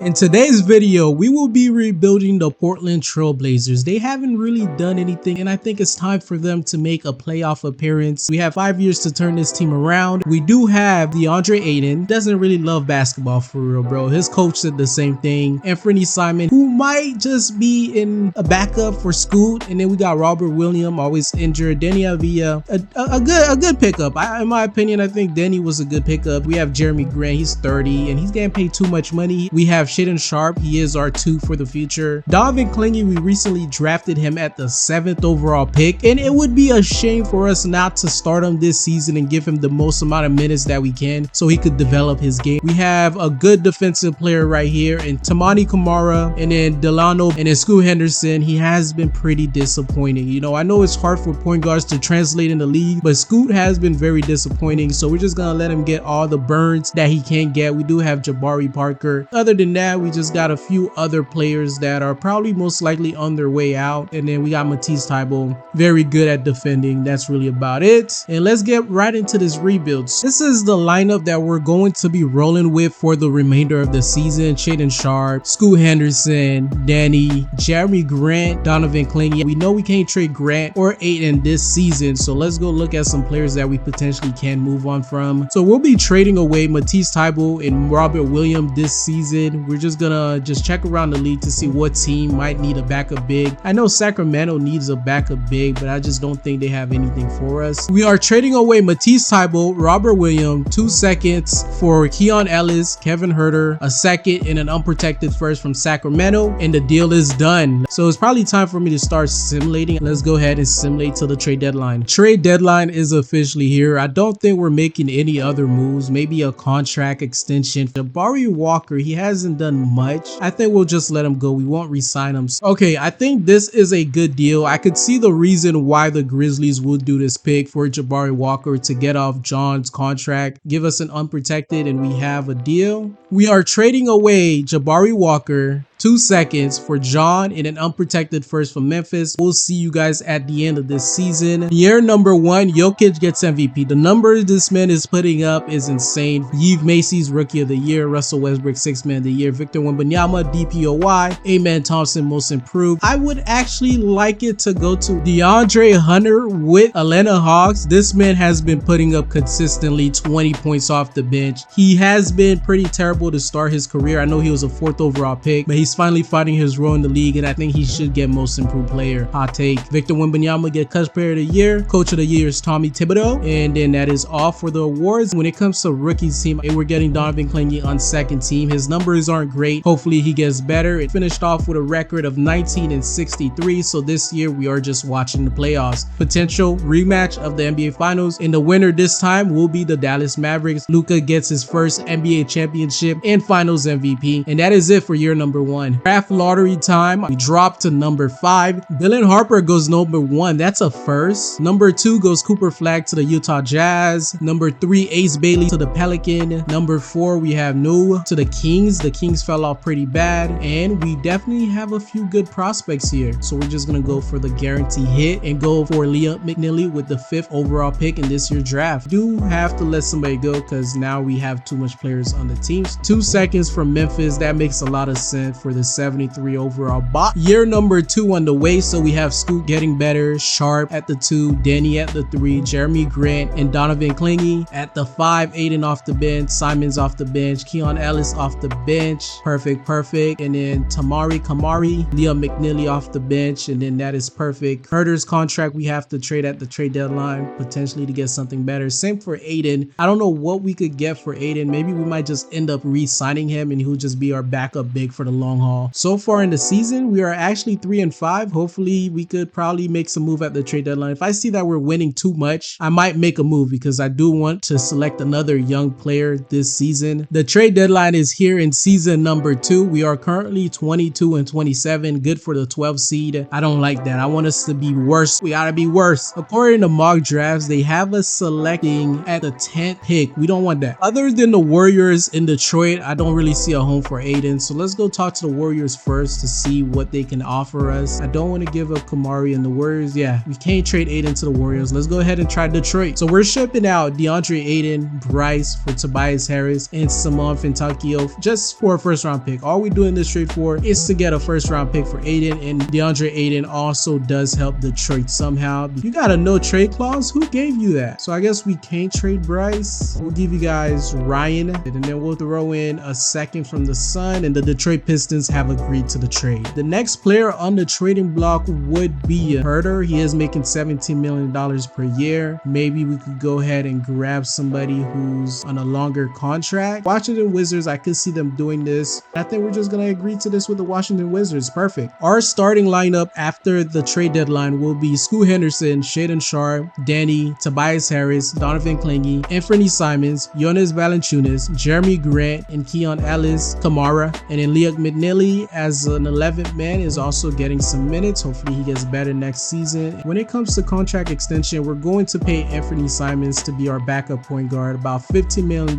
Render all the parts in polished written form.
In today's video, we will be rebuilding the Portland Trail Blazers. They haven't really done anything, and I think it's time for them to make a playoff appearance. We have 5 years to turn this team around. We do have DeAndre Ayton. Doesn't really love basketball for real, bro. His coach said the same thing. Anthony Simon, who might just be in a backup for Scoot. And then we got Robert Williams, always injured. Denny Avila, a good pickup. In my opinion, I think Denny was a good pickup. We have Jeremy Grant. He's 30, and he's getting paid too much money. We have Shaedon Sharpe, he is our 2 for the future. Donovan Clingy, we recently drafted him at the 7th overall pick, and it would be a shame for us not to start him this season and give him the most amount of minutes that we can so he could develop his game. We have a good defensive player right here in Tamani Kamara, and then Delano, and then Scoot Henderson. He has been pretty disappointing. You know, I know it's hard for point guards to translate in the league, but Scoot has been very disappointing, so we're just gonna let him get all the burns that he can get. We do have Jabari Parker. Other than that, we just got a few other players that are probably most likely on their way out. And then we got Matisse Thybulle, very good at defending. That's really about it. And let's get right into this rebuild. This is the lineup that we're going to be rolling with for the remainder of the season. Shaedon Sharpe, Scoot Henderson, Danny, Jeremy Grant, Donovan Clingy. We know we can't trade Grant or Ayton this season, so let's go look at some players that we potentially can move on from. So we'll be trading away Matisse Thybulle and Robert Williams this season. We're just gonna check around the league to see what team might need a backup big. I know Sacramento needs a backup big, but I just don't think they have anything for us. We are trading away Matisse Thybulle, Robert Williams, 2 seconds for Keon Ellis, Kevin Huerter, a second, and an unprotected first from Sacramento, and the deal is done. So it's probably time for me to start simulating. Let's go ahead and simulate till the trade deadline. Trade deadline is officially here. I don't think we're making any other moves. Maybe a contract extension. Jabari Walker, he hasn't done much. I think we'll just let him go. We won't re-sign him. Okay, I think this is a good deal. I could see the reason why the Grizzlies would do this pick for Jabari Walker to get off John's contract, give us an unprotected, and we have a deal. We are trading away Jabari Walker, 2 seconds for John, and an unprotected first from Memphis. We'll see you guys at the end of this season. Year number 1, Jokic gets MVP. The numbers this man is putting up is insane. Yves Macy's Rookie of the Year, Russell Westbrook 6th Man of the Year, Victor Wembanyama DPOY, Amen Thompson Most Improved. I would actually like it to go to DeAndre Hunter with Atlanta Hawks. This man has been putting up consistently 20 points off the bench. He has been pretty terrible to start his career. I know he was a 4th overall pick, but he's finally finding his role in the league, and I think he should get Most Improved Player. Hot take. Victor Wembanyama get Coach Player of the Year. Coach of the Year is Tommy Thibodeau, and then that is all for the awards. When it comes to rookies team, we're getting Donovan Clingy on 2nd team. His numbers aren't great. Hopefully he gets better. It finished off with a record of 19-63, so this year we are just watching the playoffs. Potential rematch of the NBA Finals, and the winner this time will be the Dallas Mavericks. Luka gets his first NBA championship and Finals MVP, and that is it for year number 1. Draft lottery time. We dropped to number 5. Dylan Harper goes number 1. That's a first. Number 2 goes Cooper Flag to the Utah Jazz. Number 3, Ace Bailey to the Pelican. Number 4, we have Noah to the Kings. The Kings fell off pretty bad, and we definitely have a few good prospects here. So we're just gonna go for the guarantee hit and go for Liam McNeely with the 5th overall pick in this year's draft. Do have to let somebody go because now we have too much players on the teams. 2 seconds from Memphis. That makes a lot of sense for the 73 overall bot. Year number 2 on the way, so we have Scoot getting better, Sharpe at the 2, Danny at the 3, Jeremy Grant and Donovan Clingy at the 5, Ayton off the bench, Simons off the bench, Keon Ellis off the bench, perfect, and then Kamari, Liam McNeely off the bench, and then that is perfect. Huerter's contract we have to trade at the trade deadline, potentially to get something better. Same for Ayton. I don't know what we could get for Ayton. Maybe we might just end up re-signing him and he'll just be our backup big for the long haul. So far in the season, we are actually 3-5. Hopefully we could probably make some move at the trade deadline. If I see that we're winning too much, I might make a move because I do want to select another young player this season. The trade deadline is here in season number 2. We are currently 22-27, good for the 12th seed. I don't like that. I want us to be worse. We gotta be worse. According to mock drafts, they have us selecting at the 10th pick. We don't want that. Other than the Warriors in Detroit, I don't really see a home for Ayton. So let's go talk to the Warriors first to see what they can offer us. I don't want to give up Kamari and the Warriors. Yeah, we can't trade Aiden to the Warriors. Let's go ahead and try Detroit. So we're shipping out DeAndre Aiden, Bryce for Tobias Harris, and Simone Fintakio just for a first round pick. All we're doing this trade for is to get a first round pick for Aiden, and DeAndre Aiden also does help Detroit somehow. You got a no trade clause? Who gave you that? So I guess we can't trade Bryce. We'll give you guys Ryan, and then we'll throw in a second from the Sun, and the Detroit Pistons have agreed to the trade. The next player on the trading block would be Herter. He is making $17 million per year. Maybe we could go ahead and grab somebody who's on a longer contract. Washington Wizards, I could see them doing this. I think we're just going to agree to this with the Washington Wizards. Perfect. Our starting lineup after the trade deadline will be Scoot Henderson, Shaedon Sharpe, Danny, Tobias Harris, Donovan Clingy, Anthony Simons, Jonas Valanciunas, Jeremy Grant, and Keon Ellis, Kamara, and then Liam McNeely as an 11th man is also getting some minutes. Hopefully he gets better next season. When it comes to contract extension, we're going to pay Anthony Simons to be our backup point guard, about $15 million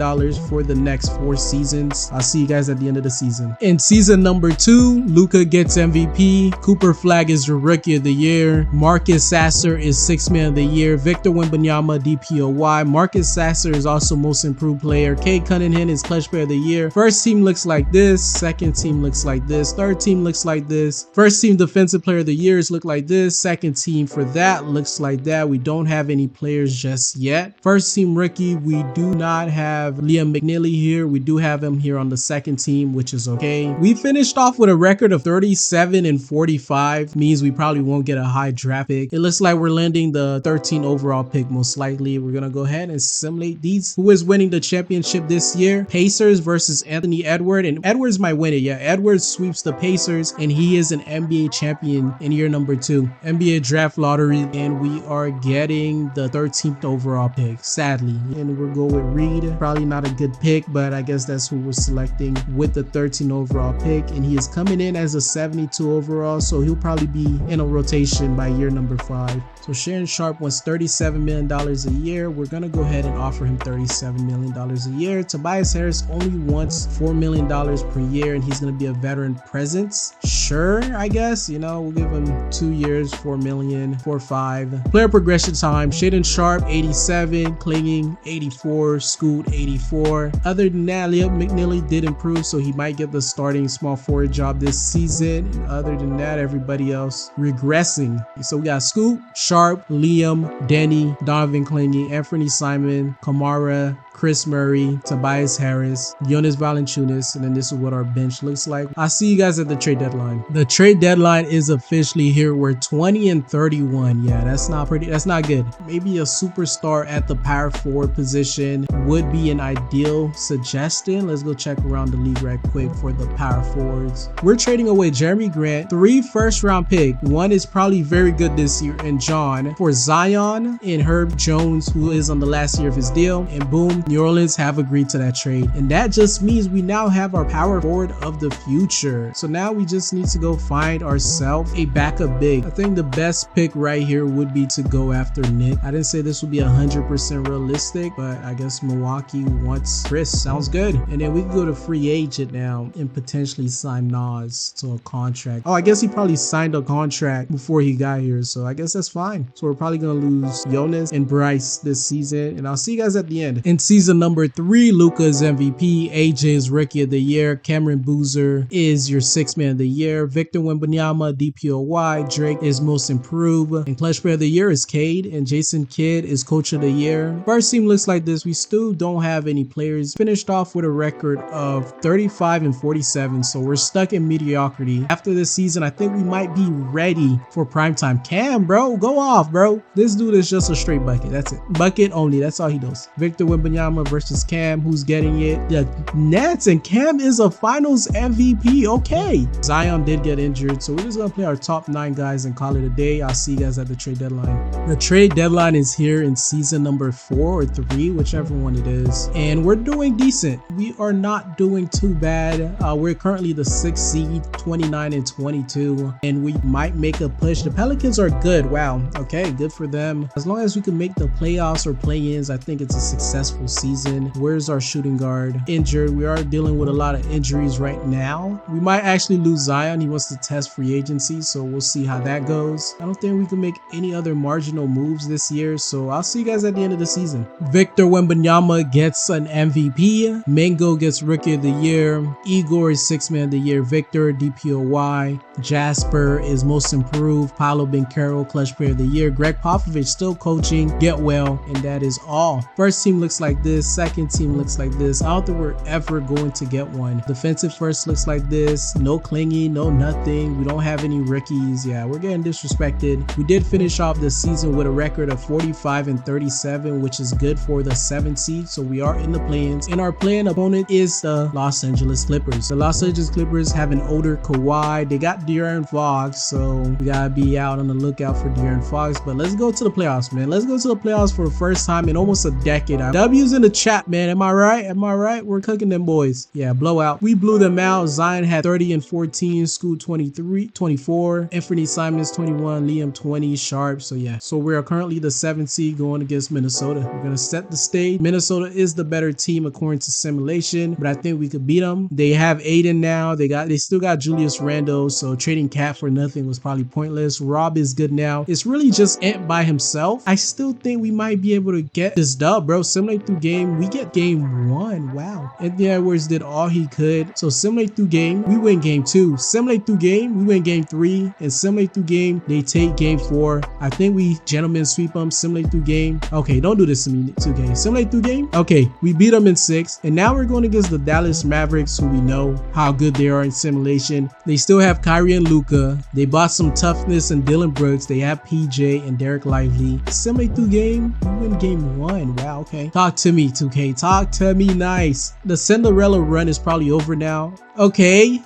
for the next 4 seasons. I'll see you guys at the end of the season. In season number 2, Luka gets MVP. Cooper Flagg is your rookie of the year. Marcus Sasser is 6th man of the year. Victor Wembanyama DPOY. Marcus Sasser is also most improved player. Cade Cunningham is clutch player of the year. First team looks like this. Second team looks like this. Third team looks like this. First team defensive player of the years look like this. Second team for that looks like that. We don't have any players just yet. First team rookie, we do not have Liam McNeely here. We do have him here on the second team, which is okay. We finished off with a record of 37 and 45. Means we probably won't get a high draft pick. It looks like we're landing the 13 overall pick most likely. We're gonna go ahead and simulate these. Who is winning the championship this year? Pacers versus Anthony Edwards, and Edwards might win it. Yeah, Edwards sweeps the Pacers, and he is an NBA champion in year number 2. NBA draft lottery, and we are getting the 13th overall pick, sadly. And we'll go with Reed. Probably not a good pick, but I guess that's who we're selecting with the 13th overall pick, and he is coming in as a 72 overall, so he'll probably be in a rotation by year number 5. So Shaedon Sharpe wants $37 million a year. We're going to go ahead and offer him $37 million a year. Tobias Harris only wants $4 million per year, and he's going to be a veteran presence. Sure, I guess. You know, we'll give him 2 years, $4 million, 4-5. Player progression time. Shaedon Sharpe, 87. Clinging, 84. Scoot, 84. Other than that, Liam McNeely did improve, so he might get the starting small forward job this season. And other than that, everybody else regressing. So we got Scoot, Sharpe, Liam, Danny, Donovan Clingy, Anthony Simon, Kamara, Chris Murray, Tobias Harris, Jonas Valanciunas, and then this is what our bench looks like. I'll see you guys at the trade deadline. The trade deadline is officially here. We're 20 and 31. Yeah, that's not good. Maybe a superstar at the power forward position would be an ideal suggestion. Let's go check around the league right quick for the power forwards. We're trading away Jeremy Grant, 3 first-round pick. One is probably very good this year, and John, for Zion and Herb Jones, who is on the last year of his deal, and boom, New Orleans have agreed to that trade. And that just means we now have our power forward of the future. So now we just need to go find ourselves a backup big. I think the best pick right here would be to go after Nick. I didn't say this would be 100% realistic, but I guess Milwaukee wants Chris. Sounds good. And then we can go to free agent now and potentially sign Nas to a contract. Oh, I guess he probably signed a contract before he got here, so I guess that's fine. So we're probably gonna lose Jonas and Bryce this season, and I'll see you guys at the end. In season number 3, Luka is MVP, AJ is rookie of the year, Cameron Boozer is your 6th man of the year, Victor Wembanyama DPOY, Drake is most improved, and clutch player of the year is Cade, and Jason Kidd is coach of the year. First team looks like this. We still don't have any players. Finished off with a record of 35 and 47, so we're stuck in mediocrity. After this season, I think we might be ready for primetime. Cam, bro, go off, bro. This dude is just a straight bucket. That's it. Bucket only. That's all he does. Victor Wembanyama versus Cam. Who's getting it? The Nets, and Cam is a finals MVP. Okay. Zion did get injured, so we're just going to play our top 9 guys and call it a day. I'll see you guys at the trade deadline. The trade deadline is here in season number 4 or 3, whichever one it is. And we're doing decent. We are not doing too bad. We're currently the 6th seed, 29 and 22, and we might make a push. The Pelicans are good. Wow. Okay, good for them. As long as we can make the playoffs or play-ins, I think it's a successful season. Where's our shooting guard? Injured. We are dealing with a lot of injuries right now. We might actually lose Zion. He wants to test free agency, so we'll see how that goes. I don't think we can make any other marginal moves this year, so I'll see you guys at the end of the season. Victor Wembanyama gets an MVP. Mingo gets Rookie of the Year. Igor is Sixth Man of the Year. Victor, DPOY. Jasper is Most Improved. Paolo Banchero, Clutch Player of the Year. Greg Popovich still coaching. Get well, and that is all. First team looks like this. Second team looks like this. I don't think we're ever going to get one. Defensive first looks like this. No clingy, no nothing. We don't have any rookies. Yeah, we're getting disrespected. We did finish off the season with a record of 45-37, which is good for the 7th seed. So we are in the play-ins, and our play-in opponent is the Los Angeles Clippers. The Los Angeles Clippers have an older Kawhi. They got De'Aaron Fox, so we gotta be out on the lookout for De'Aaron Fox. But let's go to the playoffs, man. Let's go to the playoffs for the first time in almost a decade. W's in the chat, man. Am I right? Am I right? We're cooking them boys. Yeah, blowout. We blew them out. Zion had 30 and 14. Scoot 24. Anthony Simons 21. Liam 20. Sharp. So yeah. So we are currently the 7th seed going against Minnesota. We're gonna set the stage. Minnesota is the better team according to simulation, but I think we could beat them. They have Aiden now. They still got Julius Randle, so trading Cat for nothing was probably pointless. Rob is good now. It's really just Ant by himself. I still think we might be able to get this dub, bro. Simulate through game. We get game 1. Wow. Anthony Edwards did all he could. So simulate through game. We win game 2. Simulate through game. We win game 3. And simulate through game. They take game 4. I think we gentlemen sweep them. Simulate through game. Okay, don't do this to me. 2K. Simulate through game. Okay, we beat them in 6. And now we're going against the Dallas Mavericks, who we know how good they are in simulation. They still have Kyrie and Luka. They bought some toughness and Dylan Brooks. They have PJ and Derek Lively. Simulate through game. We win game 1. Wow, okay. Talk to me, 2K. Talk to me nice. The Cinderella run is probably over now. Okay.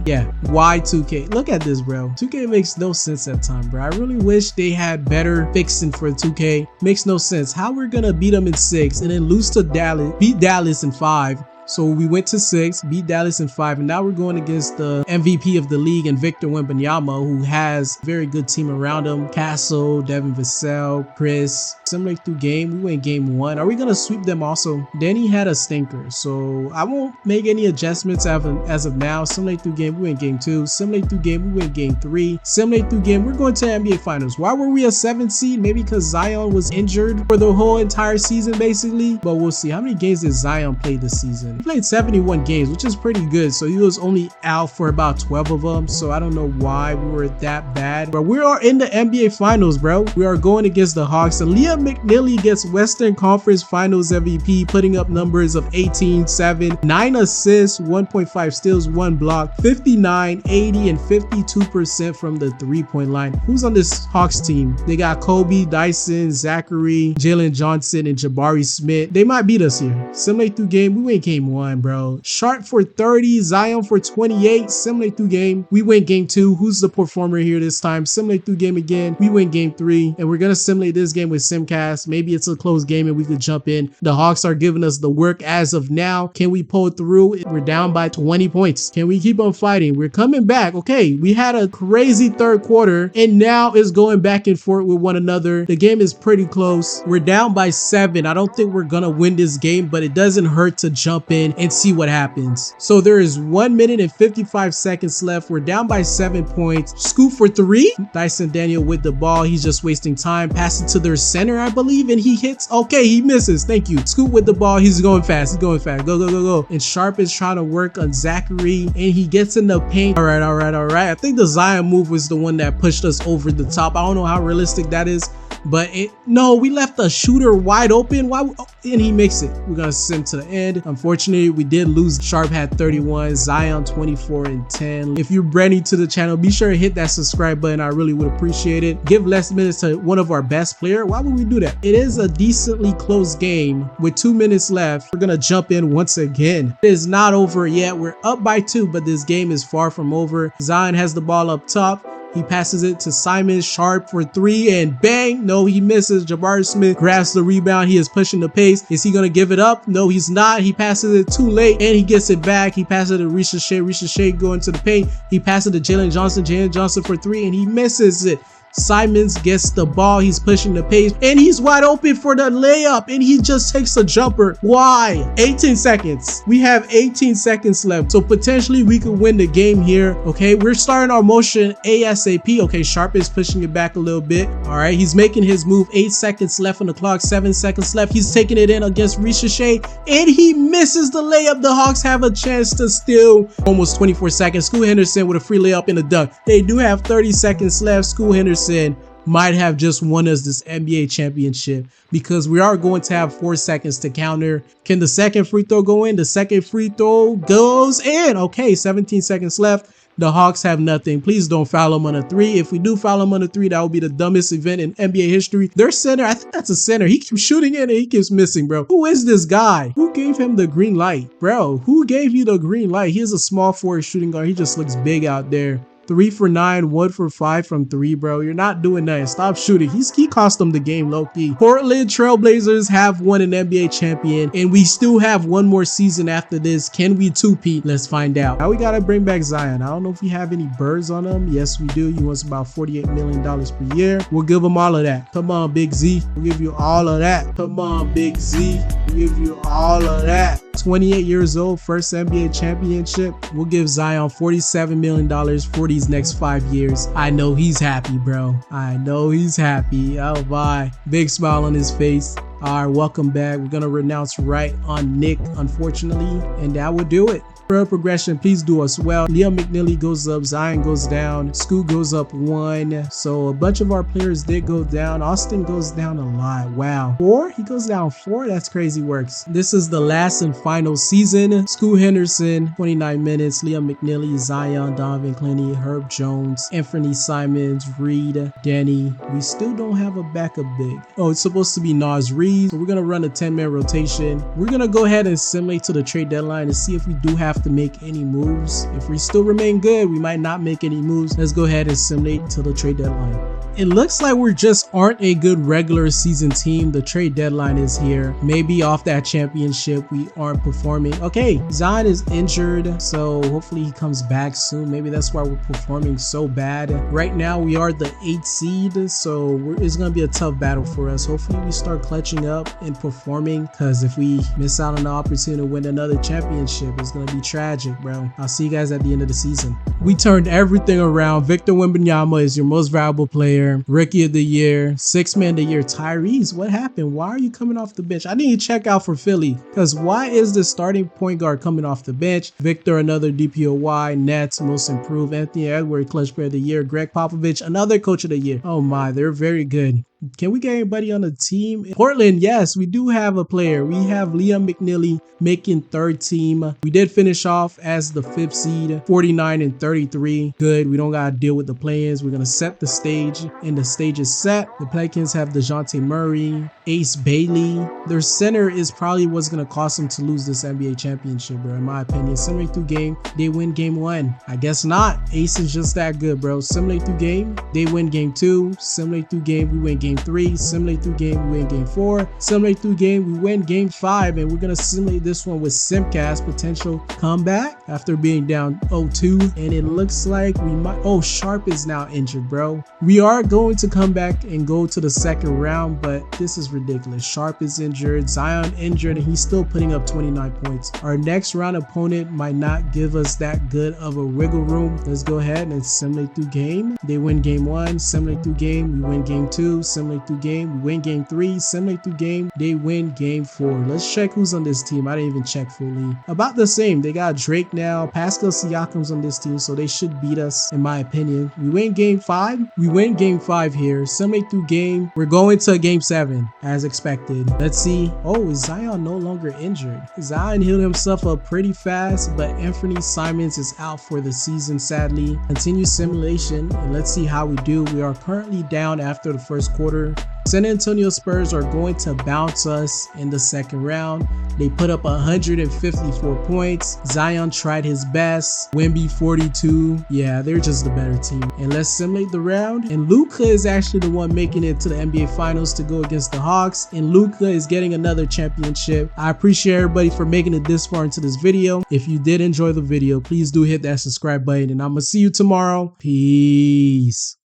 Yeah. Why 2K? Look at this, bro. 2K makes no sense at time, bro. I really wish they had better fixing for 2K. Makes no sense. How we're gonna beat them in 6 and then lose to Dallas, beat Dallas in 5. So we went to 6, beat Dallas in 5, and now we're going against the MVP of the league and Victor Wembanyama, who has a very good team around him. Castle, Devin Vassell, Chris. Simulate through game. We win game 1. Are we going to sweep them also? Danny had a stinker, so I won't make any adjustments as of now. Simulate through game. We win game 2. Simulate through game. We win game 3. Simulate through game. We're going to NBA Finals. Why were we a 7th seed? Maybe because Zion was injured for the whole entire season, basically. But we'll see. How many games did Zion play this season? He played 71 games, which is pretty good. So he was only out for about 12 of them. So I don't know why we were that bad. But we are in the NBA Finals, bro. We are going against the Hawks. And Liam McNeely gets Western Conference Finals MVP, putting up numbers of 18, 7, 9 assists, 1.5 steals, 1 block, 59, 80, and 52% from the 3-point line. Who's on this Hawks team? They got Kobe, Dyson, Zachary, Jalen Johnson, and Jabari Smith. They might beat us here. Simulate through game. We win game 1, bro. Sharp for 30, Zion for 28. Simulate through game. We win game 2. Who's the performer here this time? Simulate through game again. We win game 3, and we're gonna simulate this game with Simcast. Maybe it's a close game and we could jump in. The Hawks are giving us the work as of now. Can we pull through? We're down by 20 points. Can we keep on fighting? We're coming back. Okay, we had a crazy 3rd quarter, and now it's going back and forth with one another. The game is pretty close. We're down by 7. I don't think we're gonna win this game, but it doesn't hurt to jump in and see what happens. So there is 1 minute and 55 seconds left. We're down by 7 points. Scoop for 3. Dyson Daniel with the ball. He's just wasting time. Pass it to their center, I believe, and he hits. Okay, he misses. Thank you. Scoop with the ball. He's going fast. He's going fast. Go, go, go, go. And Sharp is trying to work on Zachary, and he gets in the paint. All right. I think the Zion move was the one that pushed us over the top. I don't know how realistic that is, but no, we left the shooter wide open. Why? And he makes it. We're gonna sim to the end. Unfortunately, we did lose. Sharp had 31, Zion 24 and 10. If you're brand new to the channel, be sure to hit that subscribe button. I really would appreciate it. Give less minutes to one of our best players. Why would we do that? It is a decently close game with 2 minutes left. We're gonna jump in once again. It is not over yet. We're up by 2, but this game is far from over. Zion has the ball up top. He passes it to Simon. Sharp for 3, and bang. No, he misses. Jabari Smith grabs the rebound. He is pushing the pace. Is he going to give it up? No, he's not. He passes it too late, and he gets it back. He passes it to Ricochet. Ricochet going to the paint. He passes it to Jalen Johnson. Jalen Johnson for 3, and he misses it. Simons gets the ball. He's pushing the pace and he's wide open for the layup and he just takes a jumper. Why? 18 seconds. We have 18 seconds left. So potentially we could win the game here. Okay, we're starting our motion ASAP. Okay, Sharp is pushing it back a little bit. All right, he's making his move. 8 seconds left on the clock. 7 seconds left. He's taking it in against Ricochet and he misses the layup. The Hawks have a chance to steal. Almost 24 seconds. Scoot Henderson with a free layup and a dunk. They do have 30 seconds left. Scoot Henderson might have just won us this NBA championship because we are going to have 4 seconds to counter. Can the second free throw go in? The second free throw goes in. Okay, 17 seconds left. The Hawks have nothing. Please don't foul him on a 3. If we do foul him on a 3, that would be the dumbest event in NBA history. Their center, I think that's a center. He keeps shooting it and he keeps missing, bro. Who is this guy? Who gave him the green light? Bro, who gave you the green light? He is a small forward shooting guard. He just looks big out there. 3 for 9, 1 for 5 from 3, bro. You're not doing nothing. Stop shooting. He cost them the game, low-key. Portland Trailblazers have won an NBA champion, and we still have one more season after this. Can we two-peat? Let's find out. Now we gotta bring back Zion. I don't know if we have any birds on him. Yes, we do. He wants about $48 million per year. We'll give him all of that. Come on, Big Z. We'll give you all of that. Come on, Big Z. We'll give you all of that. 28 years old, first NBA championship. We'll give Zion $47 million for these next 5 years. I know he's happy, bro. I know he's happy. Oh, bye. Big smile on his face. All right, welcome back. We're going to renounce right on Nick, unfortunately, and that will do it. For progression, please do us well. Liam McNeely goes up, Zion goes down, Scoot goes up 1. So a bunch of our players did go down. Austin goes down a lot. Wow. 4? He goes down 4? That's crazy works. This is the last and final season. Scoot Henderson, 29 minutes. Liam McNeely, Zion, Donovan Clooney, Herb Jones, Anthony Simons, Reed, Danny. We still don't have a backup big. Oh, it's supposed to be Nas Reed. So we're going to run a 10-man rotation. We're going to go ahead and simulate to the trade deadline and see if we do have to make any moves. If we still remain good, we might not make any moves. Let's go ahead and simulate till the trade deadline. It looks like we just aren't a good regular season team. The trade deadline is here. Maybe off that championship we aren't performing. Okay, Zion is injured, so hopefully he comes back soon. Maybe that's why we're performing so bad. Right now we are the 8th seed, so it's gonna be a tough battle for us. Hopefully we start clutching up and performing, because if we miss out on the opportunity to win another championship, it's gonna be tragic, bro. I'll see you guys at the end of the season. We turned everything around. Victor Wembanyama is your most valuable player, rookie of the year, 6th man of the year. Tyrese, what happened? Why are you coming off the bench? I need to check out for Philly, because why is the starting point guard coming off the bench? Victor, another DPOY. Nets, most improved. Anthony Edwards, clutch player of the year. Greg Popovich, another coach of the year. Oh my, they're very good. Can we get anybody on the team? Portland, yes, we do have a player. We have Liam McNeely making 3rd team. We did finish off as the 5th seed, 49 and 33. Good. We don't got to deal with the play-ins. We're going to set the stage, and the stage is set. The Pelicans have DeJounte Murray, Ace Bailey. Their center is probably what's going to cost them to lose this NBA championship, bro, in my opinion. Simulate through game, they win game 1. I guess not. Ace is just that good, bro. Simulate through game, they win game 2. Simulate through game, we win game 3. Simulate through game, we win game 4. Simulate through game, we win game 5. And we're going to simulate this one with Simcast, potential comeback after being down 0-2. And it looks like we might... Oh, Sharp is now injured, bro. We are going to come back and go to the 2nd round, but this is ridiculous. Sharp is injured, Zion injured, and he's still putting up 29 points. Our next round opponent might not give us that good of a wiggle room. Let's go ahead and simulate through game. They win game 1. Simulate through game, we win game 2. Simulate through game, we win game 3. Simulate through game, they win game 4. Let's check who's on this team. I didn't even check fully. About the same. They got Drake now. Pascal Siakam's on this team, so they should beat us, in my opinion. We win game 5. We win game 5 here. Simulate through game. We're going to game 7 as expected. Let's see. Oh, is Zion no longer injured? Zion healed himself up pretty fast, but Anthony Simons is out for the season, sadly. Continue simulation, and let's see how we do. We are currently down after the 1st quarter. San Antonio Spurs are going to bounce us in the 2nd round. They put up 154 points. Zion tried his best. Wemby 42. Yeah, they're just the better team. And let's simulate the round. And Luka is actually the one making it to the NBA Finals to go against the Hawks. And Luka is getting another championship. I appreciate everybody for making it this far into this video. If you did enjoy the video, please do hit that subscribe button. And I'm going to see you tomorrow. Peace.